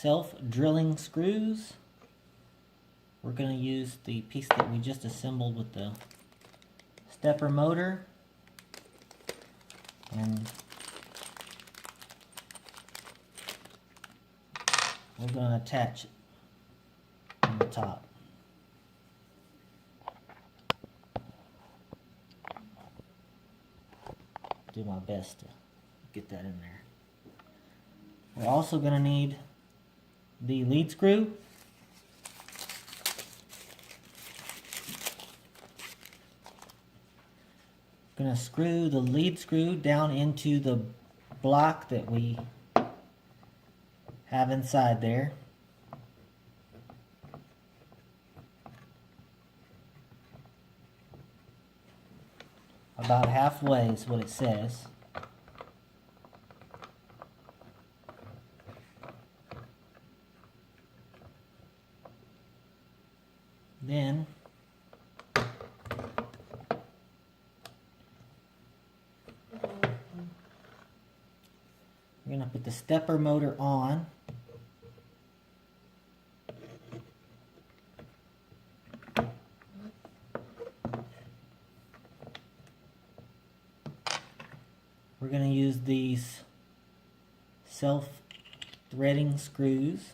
self-drilling screws. We're going to use the piece that we just assembled with the stepper motor, and we're going to attach it on the top. Do my best to get that in there. We're also going to need the lead screw. Going to screw the lead screw down into the block that we have inside there. About halfway is what it says. Then we're going to put the stepper motor on. We're going to use these self-threading screws.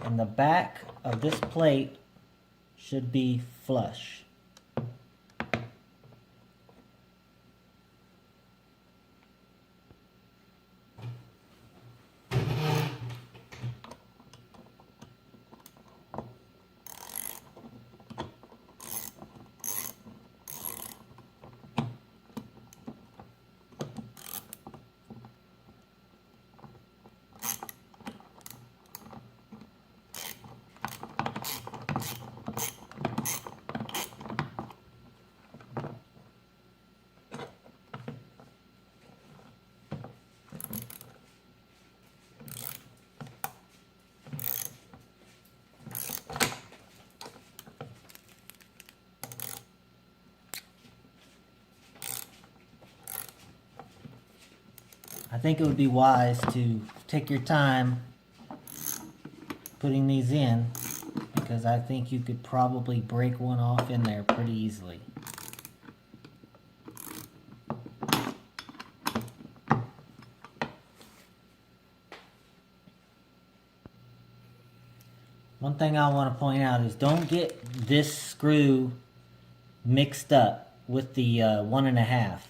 And the back of this plate should be flush. I think it would be wise to take your time putting these in, because I think you could probably break one off in there pretty easily. One thing I want to point out is don't get this screw mixed up with the 1.5.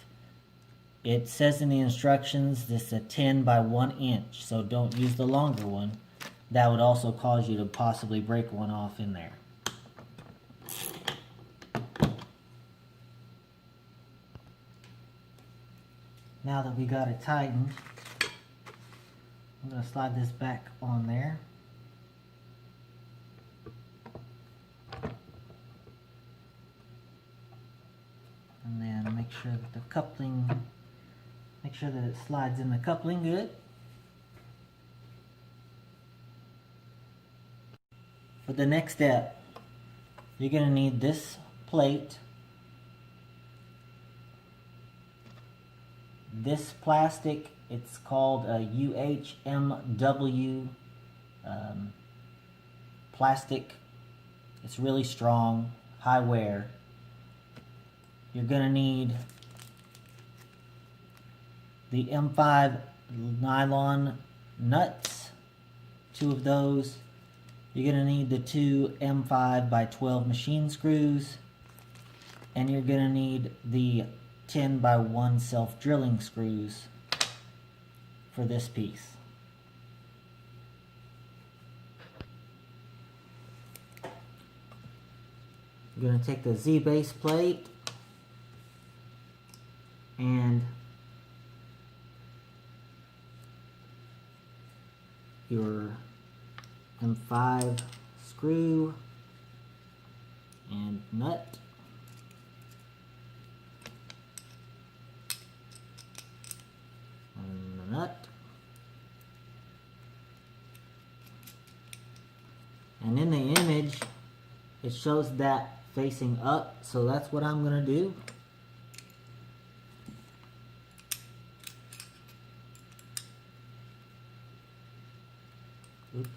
It says in the instructions this is a 10 by 1 inch, so don't use the longer one. That would also cause you to possibly break one off in there. Now that we got it tightened, I'm going to slide this back on there. And then make sure that the coupling, make sure that it slides in the coupling good. For the next step, you're going to need this plate, this plastic. It's called a UHMW plastic. It's really strong, high wear. You're going to need the M5 nylon nuts, 2 of those. You're going to need the 2 M5 by 12 machine screws, and you're going to need the 10 by 1 self-drilling screws for this piece. You're going to take the Z-base plate and your M5 screw and nut. And the nut. And in the image, It shows that facing up, so that's what I'm gonna do. Oops.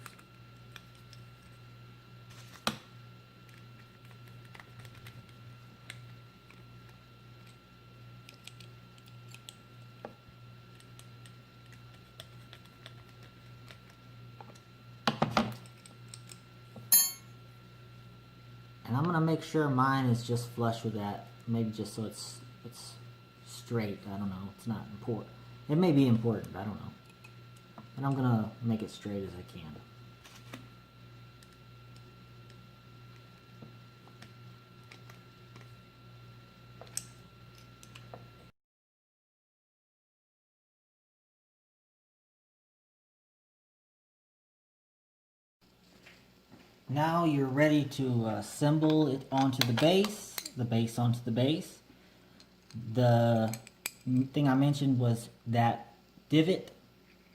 And I'm gonna make sure mine is just flush with that. Maybe just so it's straight. I don't know. It's not important. It may be important. I don't know. And I'm gonna make it straight as I can. Now you're ready to assemble it onto the base onto the base. The thing I mentioned was that divot.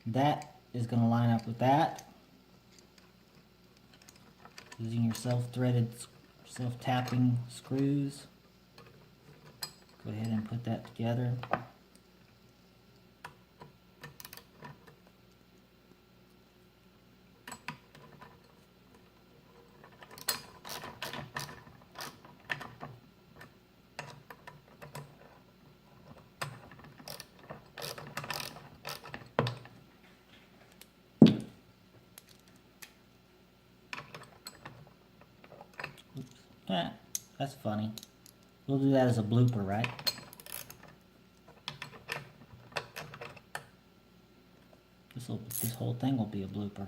That is going to line up with that. Using your self-threaded, self-tapping screws. Go ahead and put that together. Yeah, that's funny. We'll do that as a blooper, right? This whole thing will be a blooper.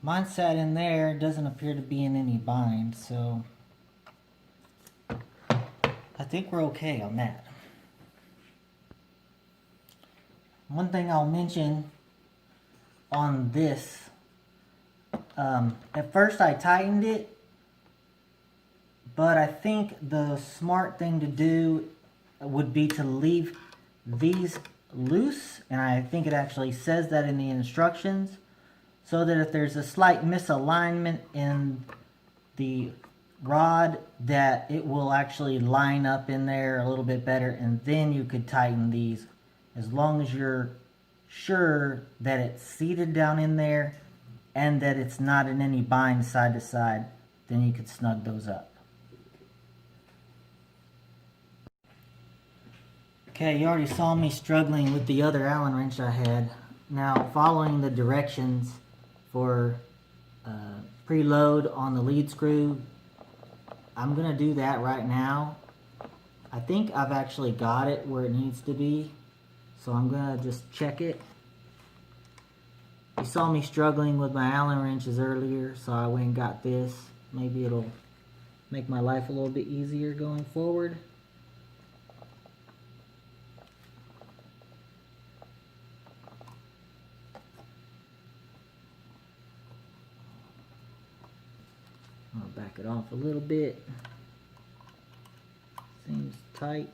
Mine sat in there, doesn't appear to be in any bind, so I think we're okay on that. One thing I'll mention on this, at first I tightened it, but I think the smart thing to do would be to leave these loose, and I think it actually says that in the instructions, so that if there's a slight misalignment in the rod, that it will actually line up in there a little bit better, and then you could tighten these. As long as you're sure that it's seated down in there and that it's not in any bind side to side, then you could snug those up. Okay, you already saw me struggling with the other Allen wrench I had. Now, following the directions for preload on the lead screw, I'm gonna do that right now. I think I've actually got it where it needs to be, so I'm gonna just check it. You saw me struggling with my Allen wrenches earlier, so I went and got this. Maybe it'll make my life a little bit easier going forward. I'll back it off a little bit. Seems tight.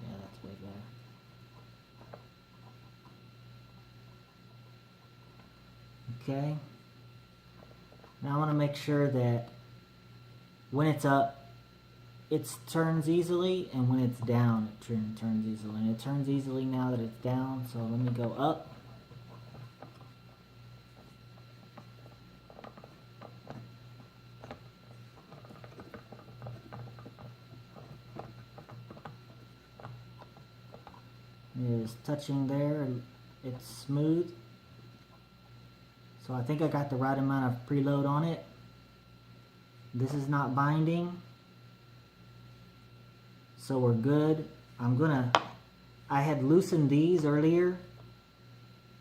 Yeah, that's way better. Okay. Now I want to make sure that when it's up, it turns easily, and when it's down, it turns easily. And it turns easily now that it's down, so let me go up. It is touching there, and it's smooth. So I think I got the right amount of preload on it. This is not binding, so we're good. I had loosened these earlier,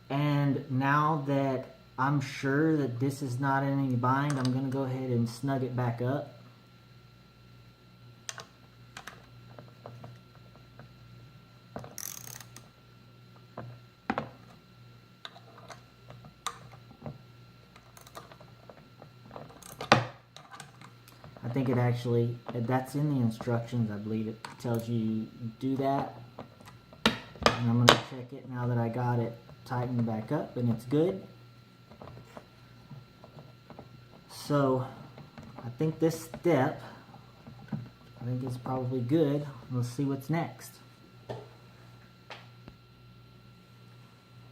and now that I'm sure that this is not in any bind, I'm gonna go ahead and snug it back up. think it actually, that's in the instructions, I believe it tells you do that. And I'm going to check it now that I got it tightened back up and it's good. So I think this step, I think is probably good. Let's see what's next.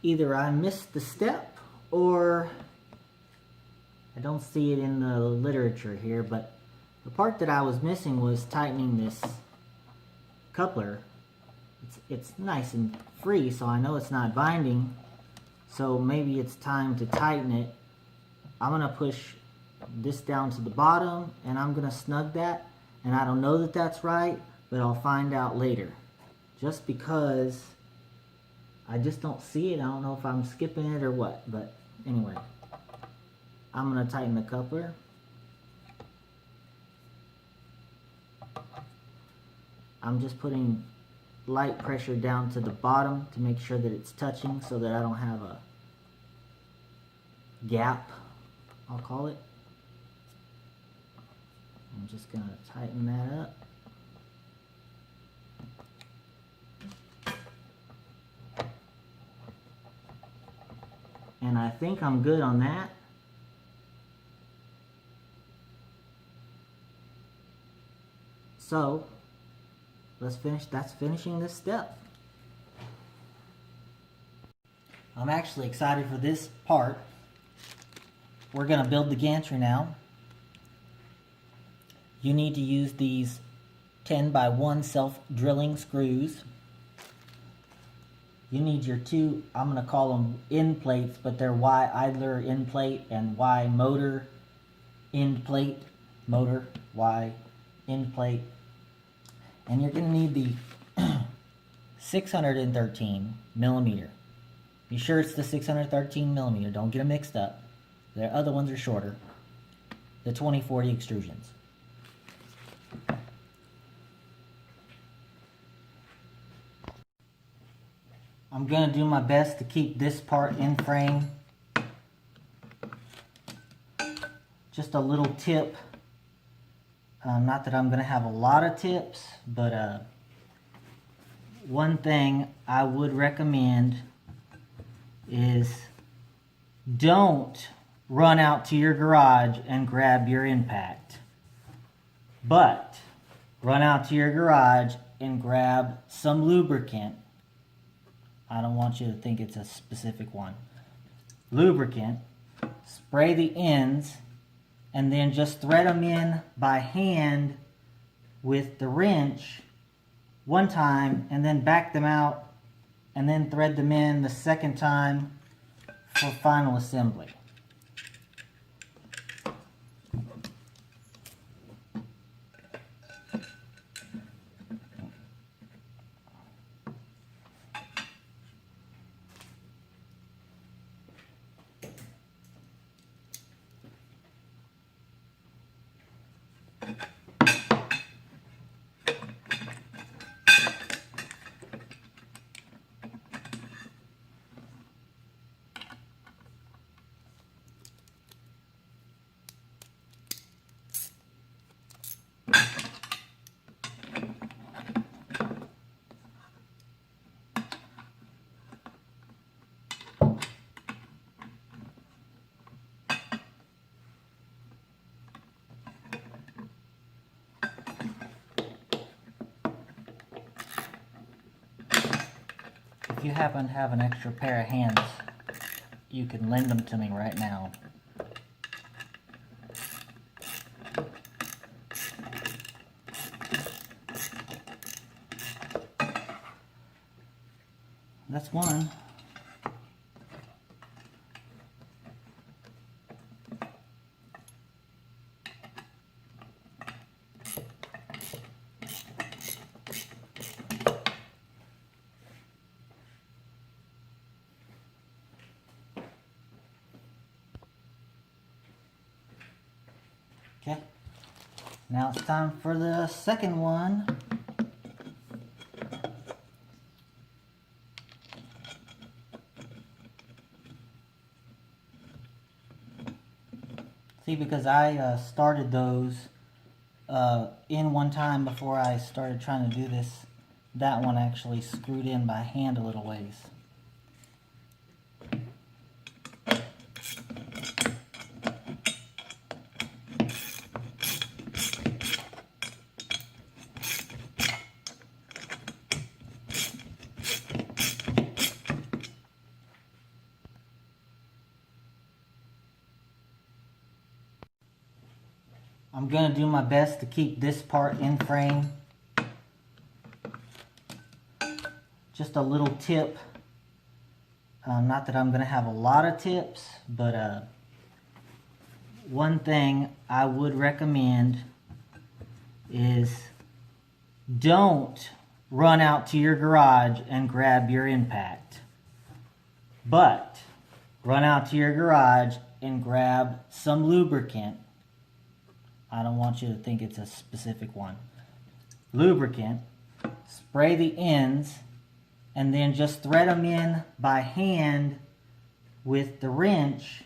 Either I missed the step or I don't see it in the literature here, but the part that I was missing was tightening this coupler. It's nice and free, so I know it's not binding. So maybe it's time to tighten it. I'm going to push this down to the bottom and I'm going to snug that. And I don't know that that's right, but I'll find out later. Just because I just don't see it. I don't know if I'm skipping it or what, but anyway. I'm going to tighten the coupler. I'm just putting light pressure down to the bottom to make sure that it's touching so that I don't have a gap, I'll call it. I'm just going to tighten that up. And I think I'm good on that. So let's finish. That's finishing this step. I'm actually excited for this part. We're going to build the gantry now. You need to use these 10x1 self-drilling screws. You need your two, I'm going to call them end plates, but they're Y idler end plate and Y motor end plate. Motor, Y end plate. And you're going to need the 613 millimeter. Be sure it's the 613 millimeter. Don't get them mixed up. The other ones are shorter. The 2040 extrusions. I'm going to do my best to keep this part in frame. Just a little tip. Not that I'm going to have a lot of tips, but one thing I would recommend is don't run out to your garage and grab your impact. But run out to your garage and grab some lubricant. I don't want you to think it's a specific one. Lubricant. Spray the ends and then just thread them in by hand with the wrench one time and then back them out and then thread them in the second time for final assembly. If you happen to have an extra pair of hands, you can lend them to me right now. That's one. Okay, now it's time for the second one. See, because I started those in one time before I started trying to do this. That one actually screwed in by hand a little ways. I'm going to do my best to keep this part in frame. Just a little tip. Not that I'm going to have a lot of tips, but one thing I would recommend is don't run out to your garage and grab your impact. But run out to your garage and grab some lubricant. I don't want you to think it's a specific one. Lubricant, spray the ends, and then just thread them in by hand with the wrench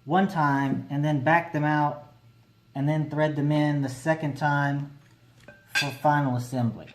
one time, and then back them out, and then thread them in the second time for final assembly.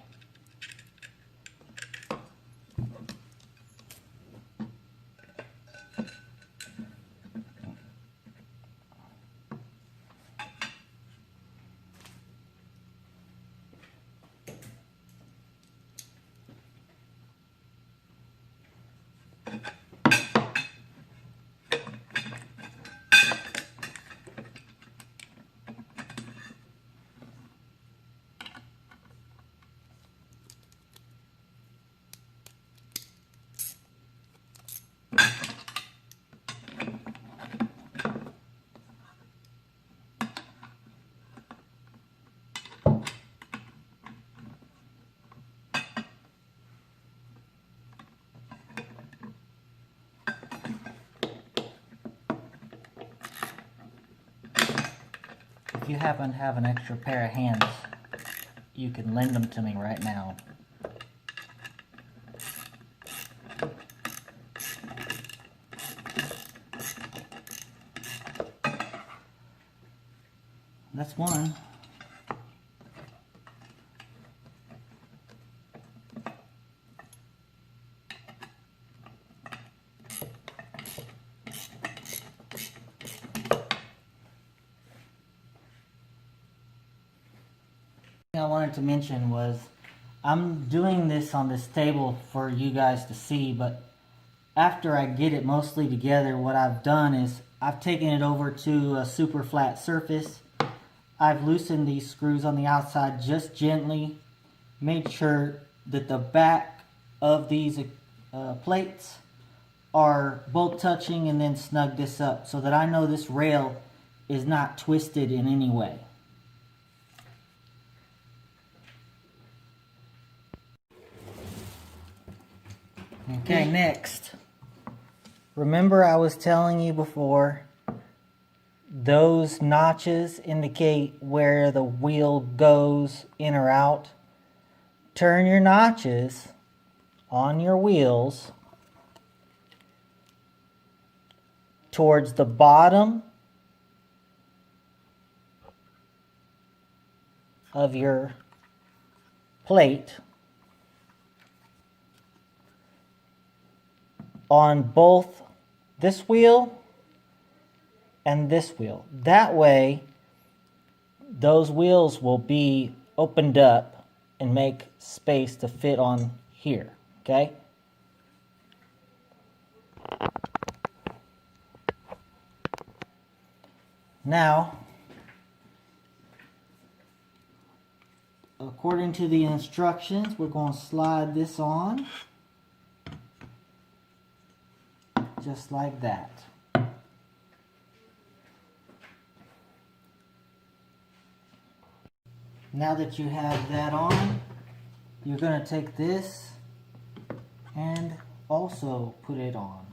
If you happen to have an extra pair of hands, you can lend them to me right now. That's one. I wanted to mention was I'm doing this on this table for you guys to see, but after I get it mostly together, what I've done is I've taken it over to a super flat surface. I've loosened these screws on the outside just gently, made sure that the back of these plates are both touching, and then snug this up so that I know this rail is not twisted in any way. Okay, next. Remember I was telling you before, those notches indicate where the wheel goes in or out. Turn your notches on your wheels towards the bottom of your plate on both this wheel and this wheel. That way, those wheels will be opened up and make space to fit on here, okay? Now, according to the instructions, we're going to slide this on. Just like that. Now that you have that on, you're going to take this and also put it on.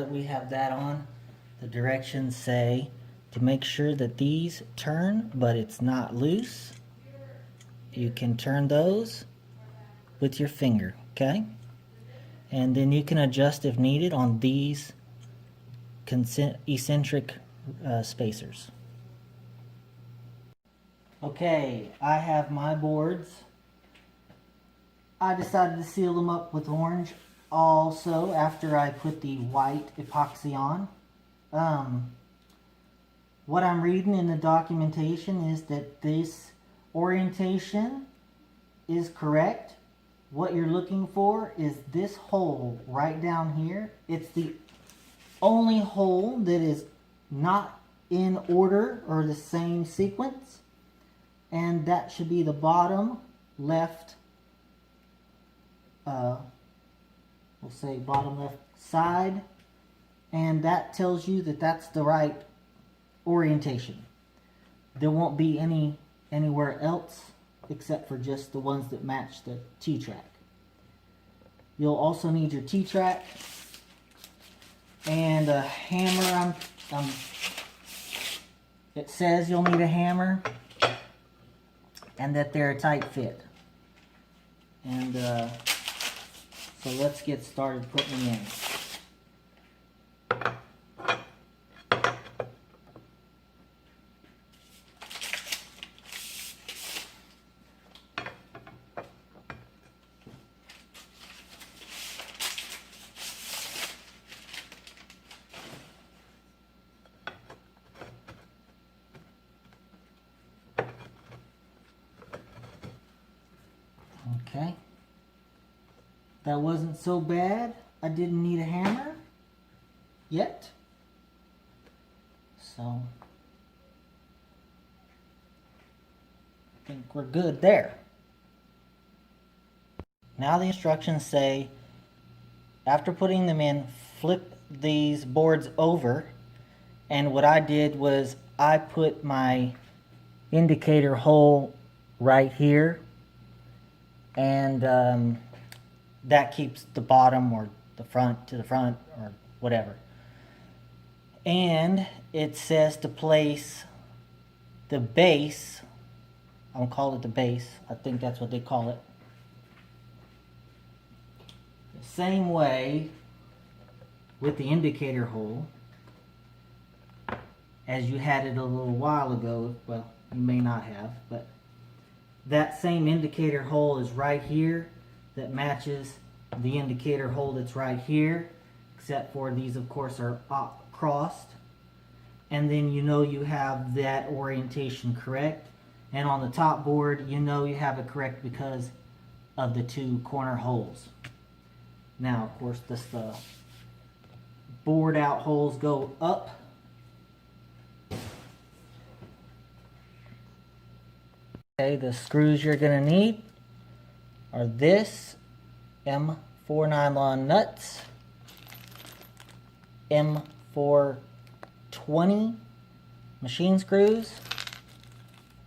that we have that on, the directions say to make sure that these turn, but it's not loose. You can turn those with your finger, okay? And then you can adjust if needed on these eccentric spacers. Okay, I have my boards. I decided to seal them up with orange also after I put the white epoxy on. What I'm reading in the documentation is that this orientation is correct. What you're looking for is this hole right down here. It's the only hole that is not in order or the same sequence, and that should be the bottom left, we'll say bottom left side, and that tells you that that's the right orientation. There won't be anywhere else except for just the ones that match the T-track. You'll also need your T-track and a hammer. It says you'll need a hammer and that they're a tight fit. And so let's get started putting them in. Okay, that wasn't so bad. I didn't need a hammer yet, so I think we're good there. Now the instructions say after putting them in, flip these boards over, and what I did was I put my indicator hole right here, and that keeps the bottom or the front to the front or whatever. And it says to place the base, I'm gonna call it the base, I think that's what they call it, the same way with the indicator hole as you had it a little while ago. Well, you may not have, but that same indicator hole is right here that matches the indicator hole that's right here, except for these of course are crossed. And then you know you have that orientation correct, and on the top board you know you have it correct because of the two corner holes. Now of course the board out holes go up. Okay, the screws you're going to need are this M4 nylon nuts, M420 machine screws,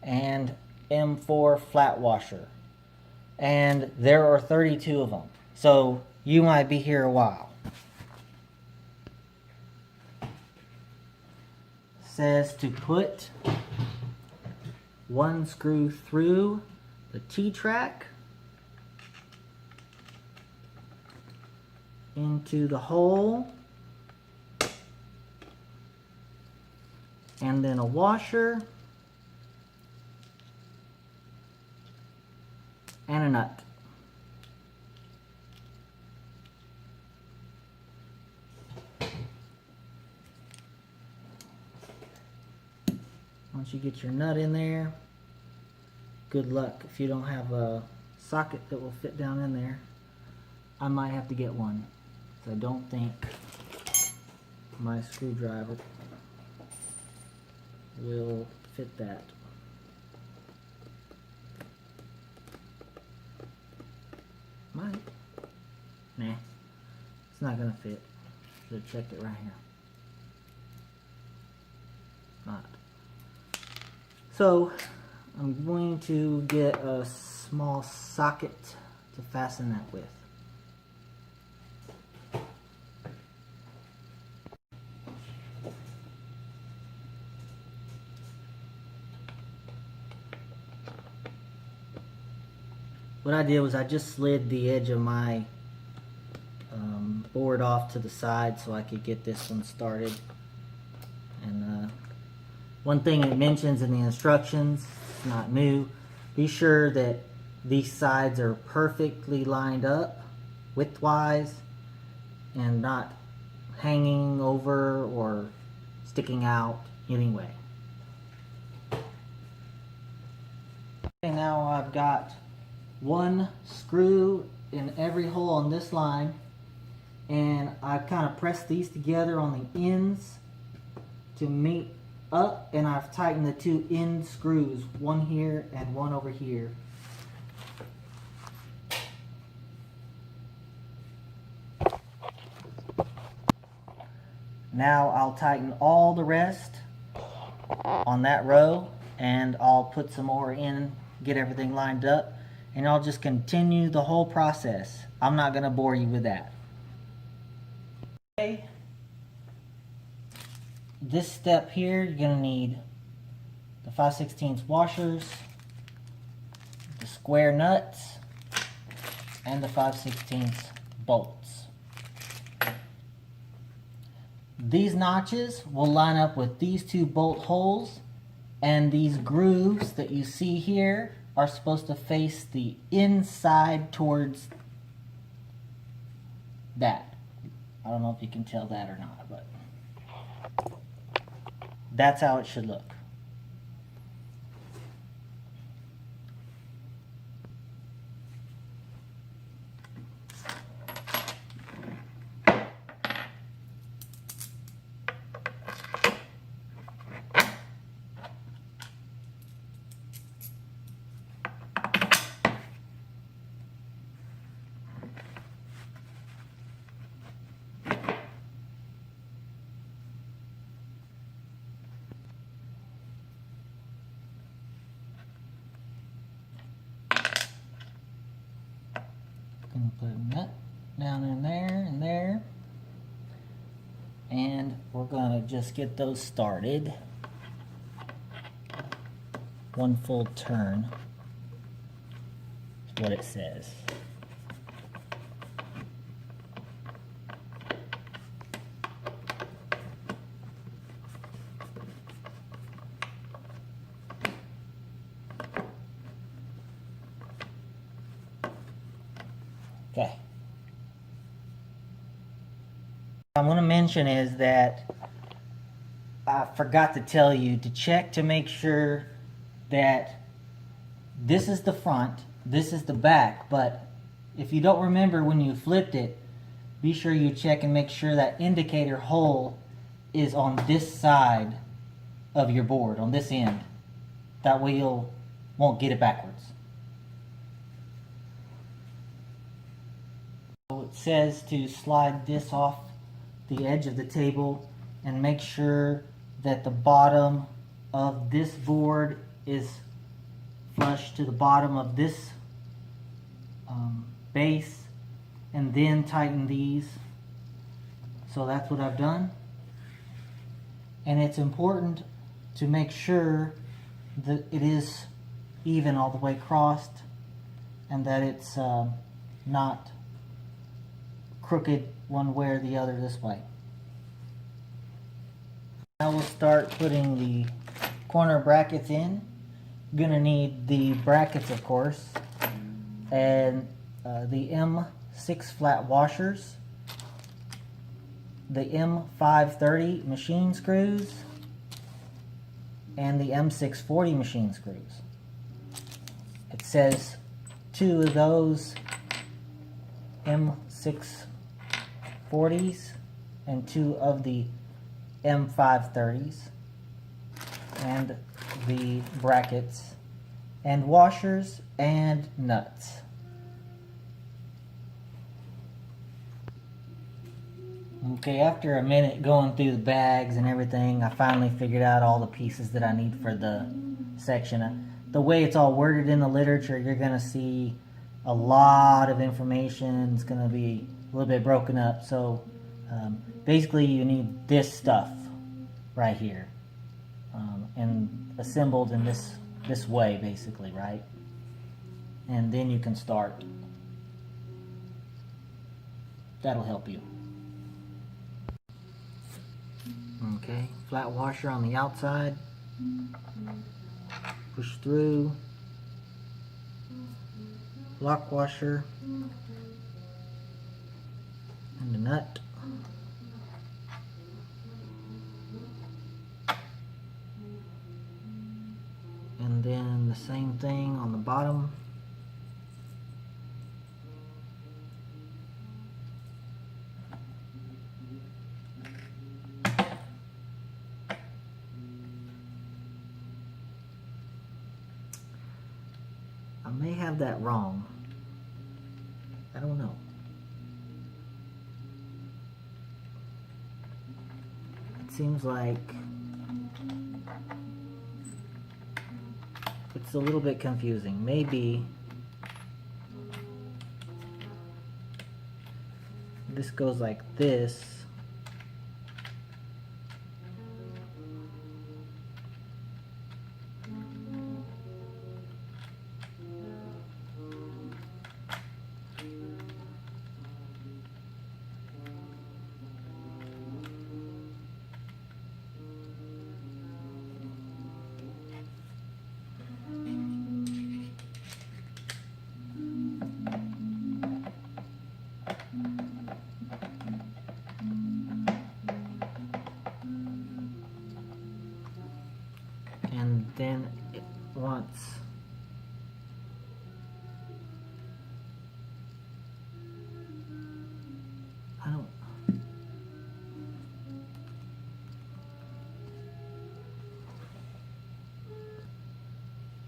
and M4 flat washer. And there are 32 of them, so you might be here a while. It says to put one screw through the T-track into the hole, and then a washer and a nut. Once you get your nut in there, good luck. If you don't have a socket that will fit down in there, I might have to get one, because I don't think my screwdriver will fit that. Might. Nah, it's not gonna fit. Should have checked it right here. Not. So I'm going to get a small socket to fasten that with. what I did was I just slid the edge of my board off to the side so I could get this one started. And one thing it mentions in the instructions, it's not new, be sure that these sides are perfectly lined up widthwise and not hanging over or sticking out anyway. Okay, now I've got one screw in every hole on this line, and I've kind of pressed these together on the ends to meet up, and I've tightened the two end screws, one here and one over here. Now I'll tighten all the rest on that row, and I'll put some more in, get everything lined up, and I'll just continue the whole process. I'm not going to bore you with that. Okay. This step here, you're going to need the 5/16 washers, the square nuts, and the 5/16 bolts. These notches will line up with these two bolt holes, and these grooves that you see here are supposed to face the inside towards that. I don't know if you can tell that or not, but that's how it should look. Gonna put a nut down in there and there, and we're gonna just get those started. One full turn is what it says. Okay. What I'm going to mention is that I forgot to tell you to check to make sure that this is the front, this is the back, but if you don't remember when you flipped it, be sure you check and make sure that indicator hole is on this side of your board, on this end. That way you won't get it backwards. It says to slide this off the edge of the table and make sure that the bottom of this board is flush to the bottom of this base, and then tighten these. So that's what I've done, and it's important to make sure that it is even all the way crossed and that it's not crooked one way or the other this way. Now we'll start putting the corner brackets in. You're gonna need the brackets, of course, and the M6 flat washers, the M530 machine screws, and the M640 machine screws. It says 2 of those M640s and 2 of the M530s, and the brackets and washers and nuts. Okay, after a minute going through the bags and everything, I finally figured out all the pieces that I need for the section. The way it's all worded in the literature, you're going to see a lot of information. It's going to be a little bit broken up. So basically you need this stuff right here, and assembled in this way, basically, right? and then you can start. That'll help you. Okay, flat washer on the outside. Push through. Lock washer. And the nut. And then the same thing on the bottom. I may have that wrong. I don't know. It seems like it's a little bit confusing. Maybe this goes like this. And then it wants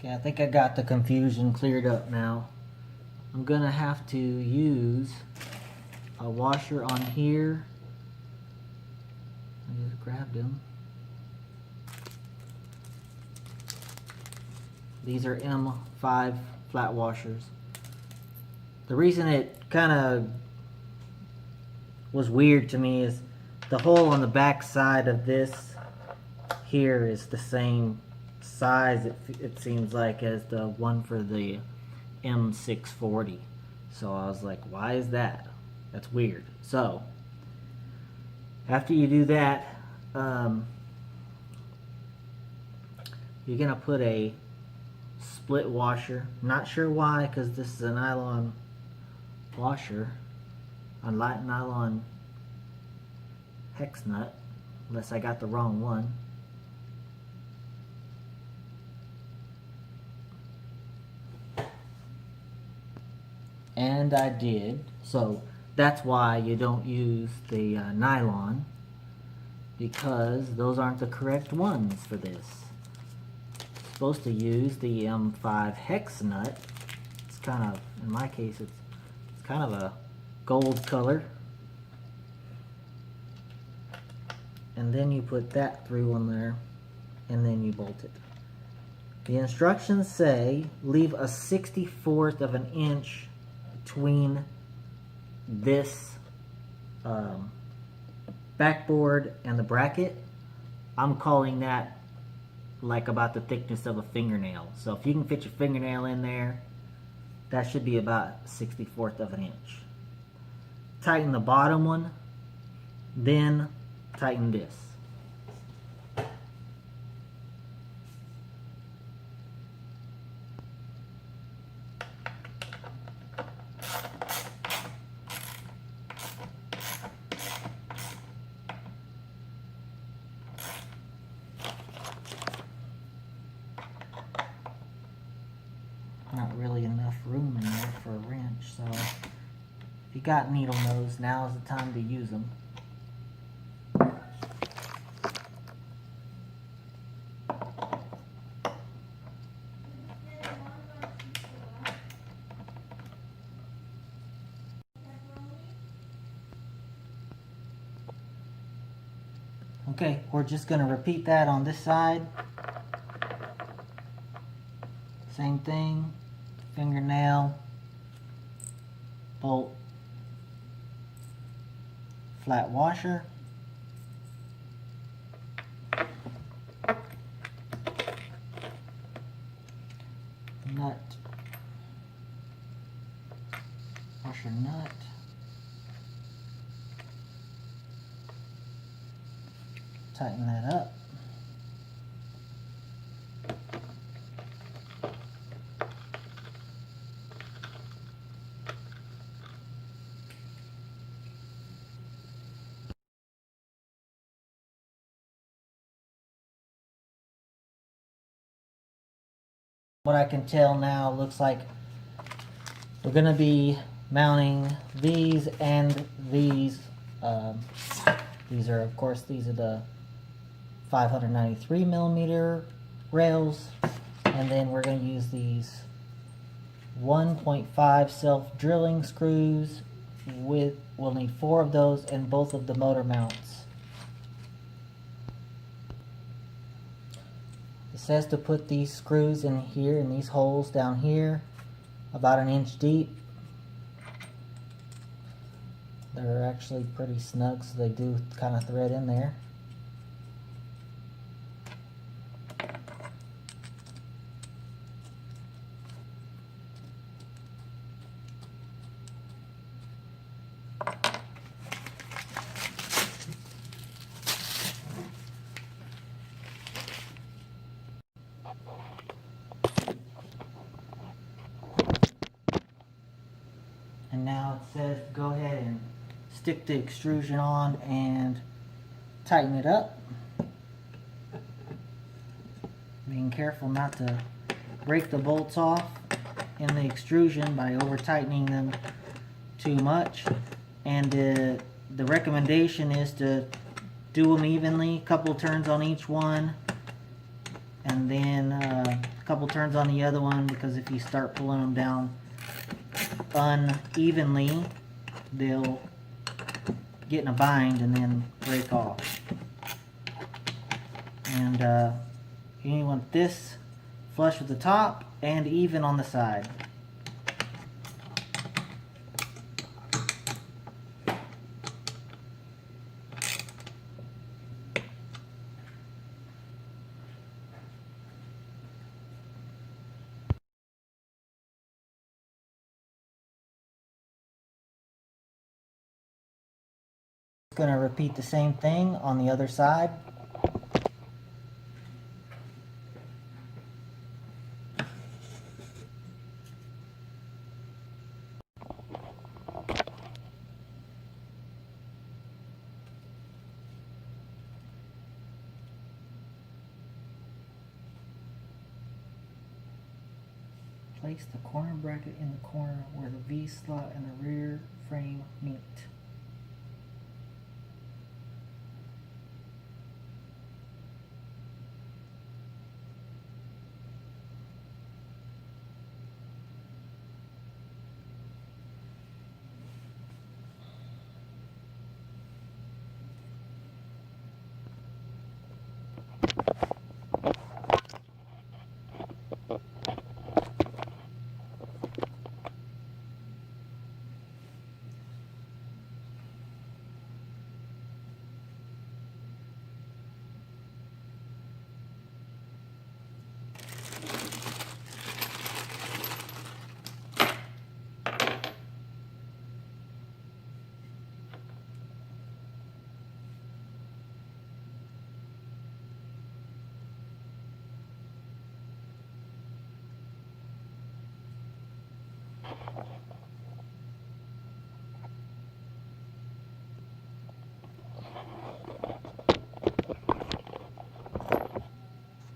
Okay, I think I got the confusion cleared up now. I'm gonna have to use a washer on here. I just grabbed them. These are M5 flat washers. The reason it kind of was weird to me is the hole on the back side of this here is the same size, it seems like, as the one for the M640. So I was like, why is that? That's weird. So after you do that, you're gonna put a split washer. Not sure why, because this is a nylon washer, a light nylon hex nut, unless I got the wrong one. And I did. So that's why you don't use the nylon, because those aren't the correct ones for this. Supposed to use the M5 hex nut. It's kind of, in my case, it's kind of a gold color. And then you put that through on there, and then you bolt it. The instructions say leave a 1/64 of an inch between this backboard and the bracket. I'm calling that like about the thickness of a fingernail. So if you can fit your fingernail in there, that should be about 1/64 of an inch. Tighten the bottom one, then tighten this. Not really enough room in there for a wrench, so if you got needle nose, now is the time to use them. Okay, we're just going to repeat that on this side. Same thing, fingernail, bolt, flat washer, nut, washer nut. Tighten that up. What I can tell now, looks like we're going to be mounting these and these. These are, of course, these are the 593 millimeter rails, and then we're going to use these 1.5 self drilling screws. We'll need 4 of those and both of the motor mounts. It says to put these screws in here, in these holes down here, about 1 inch deep. They're actually pretty snug, so they do kind of thread in there. And now it says go ahead and stick the extrusion on and tighten it up. Being careful not to break the bolts off in the extrusion by over tightening them too much. And the recommendation is to do them evenly, a couple turns on each one, and then a couple turns on the other one, because if you start pulling them down unevenly, they'll get in a bind and then break off. And you want this flush with the top and even on the side. Going to repeat the same thing on the other side. Place the corner bracket in the corner where the V slot and the rear frame meet.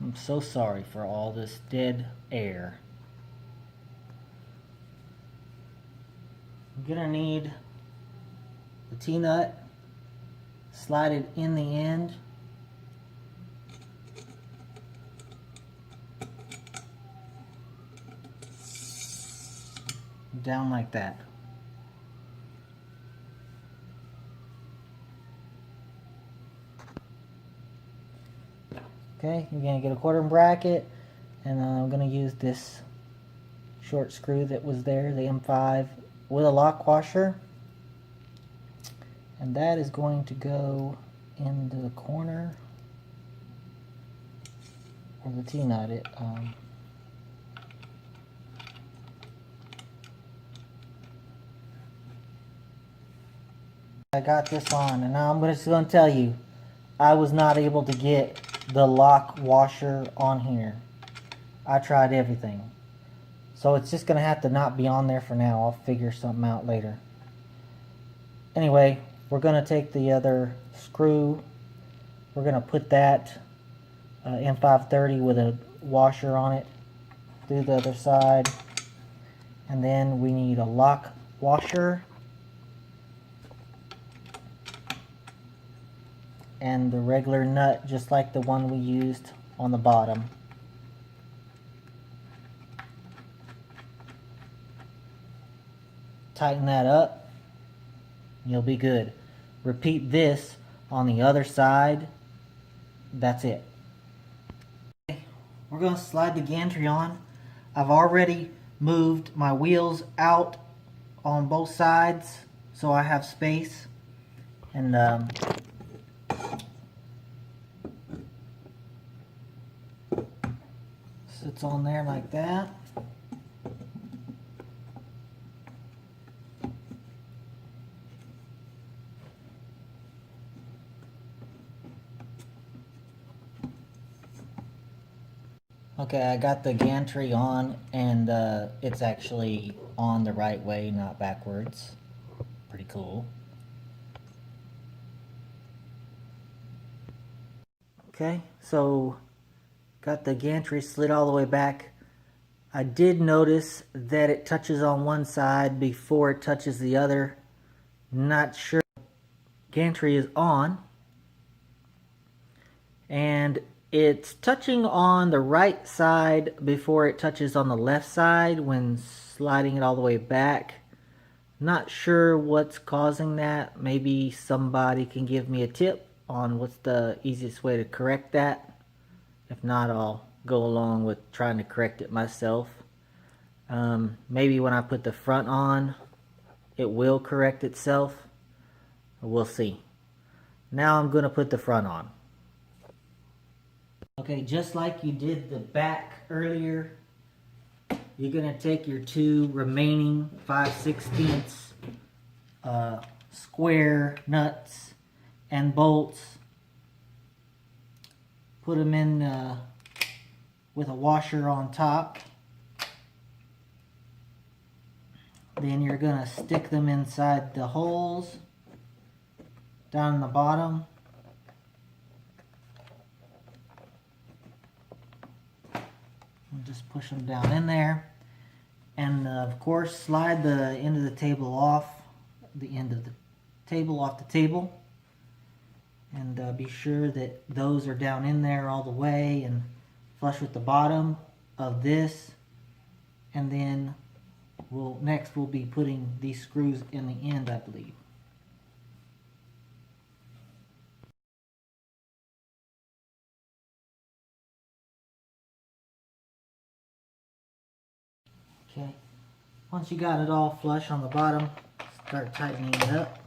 I'm so sorry for all this dead air. I'm gonna need the T-nut, slide it in the end, down like that. Okay, you're going to get a 1/4 bracket, and I'm going to use this short screw that was there, the M5, with a lock washer. And that is going to go into the corner of the T-nut. I got this on, and now I'm just going to tell you, I was not able to get the lock washer on here. I tried everything. So it's just going to have to not be on there for now. I'll figure something out later. Anyway, we're going to take the other screw. We're going to put that M530 with a washer on it through the other side. And then we need a lock washer. And the regular nut, just like the one we used on the bottom. Tighten that up, you'll be good. Repeat this on the other side. That's it. We're going to slide the gantry on. I've already moved my wheels out on both sides so I have space. And sits on there like that. Okay, I got the gantry on, and it's actually on the right way, not backwards. Pretty cool. Okay, so got the gantry slid all the way back. I did notice that it touches on one side before it touches the other. Not sure. Gantry is on, and it's touching on the right side before it touches on the left side when sliding it all the way back. Not sure what's causing that. Maybe somebody can give me a tip on what's the easiest way to correct that. If not, I'll go along with trying to correct it myself. Maybe when I put the front on, it will correct itself. We'll see. Now I'm going to put the front on. Okay, just like you did the back earlier, you're going to take your two remaining 5/16 square nuts and bolts, put them in with a washer on top. Then you're going to stick them inside the holes down in the bottom. And just push them down in there. And of course, slide the end of the table off, the table. And be sure that those are down in there all the way and flush with the bottom of this. And then next we'll be putting these screws in the end, I believe. Okay, once you got it all flush on the bottom, start tightening it up.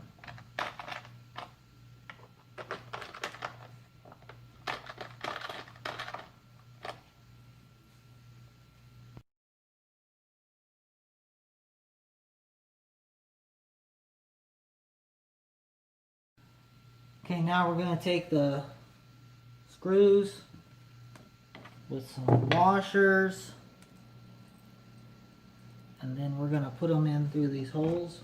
Okay, now we're going to take the screws with some washers, and then we're going to put them in through these holes.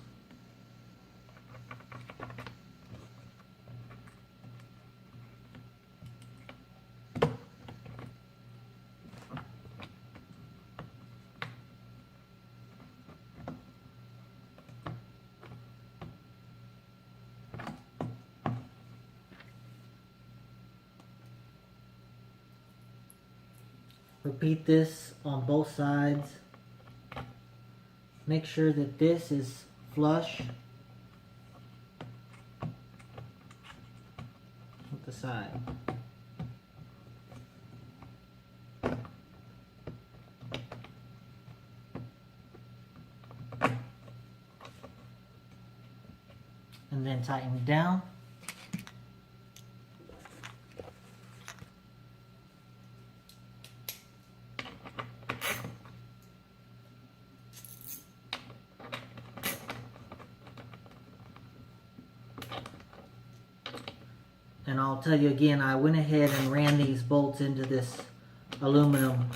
Repeat this on both sides. Make sure that this is flush with the side. And then tighten it down. And I'll tell you again, I went ahead and ran these bolts into this aluminum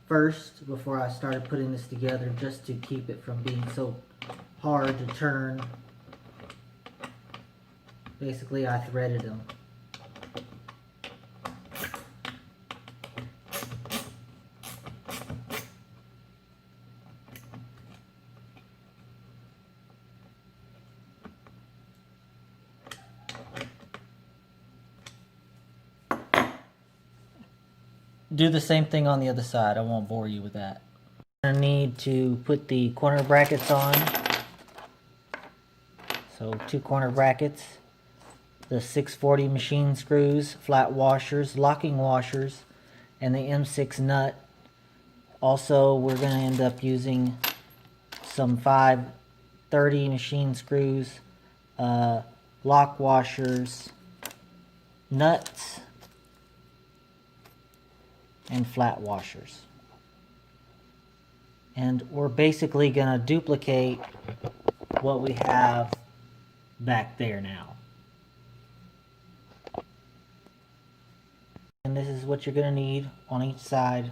first before I started putting this together, just to keep it from being so hard to turn. Basically, I threaded them. Do the same thing on the other side. I won't bore you with that. I need to put the corner brackets on. So 2 corner brackets, the 640 machine screws, flat washers, locking washers, and the M6 nut. Also, we're going to end up using some 530 machine screws, lock washers, nuts, and flat washers. And we're basically going to duplicate what we have back there now. And this is what you're going to need on each side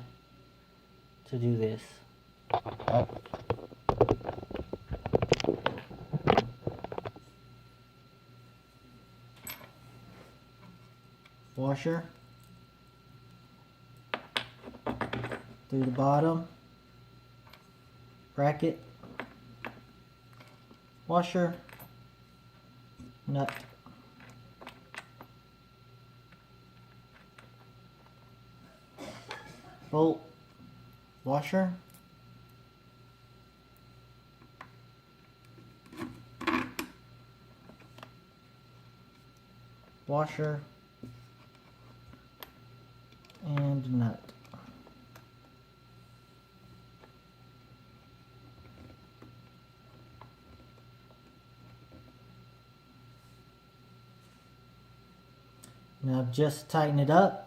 to do this. Washer through the bottom, bracket, washer, nut, bolt, washer, washer, and nut. Now just tighten it up.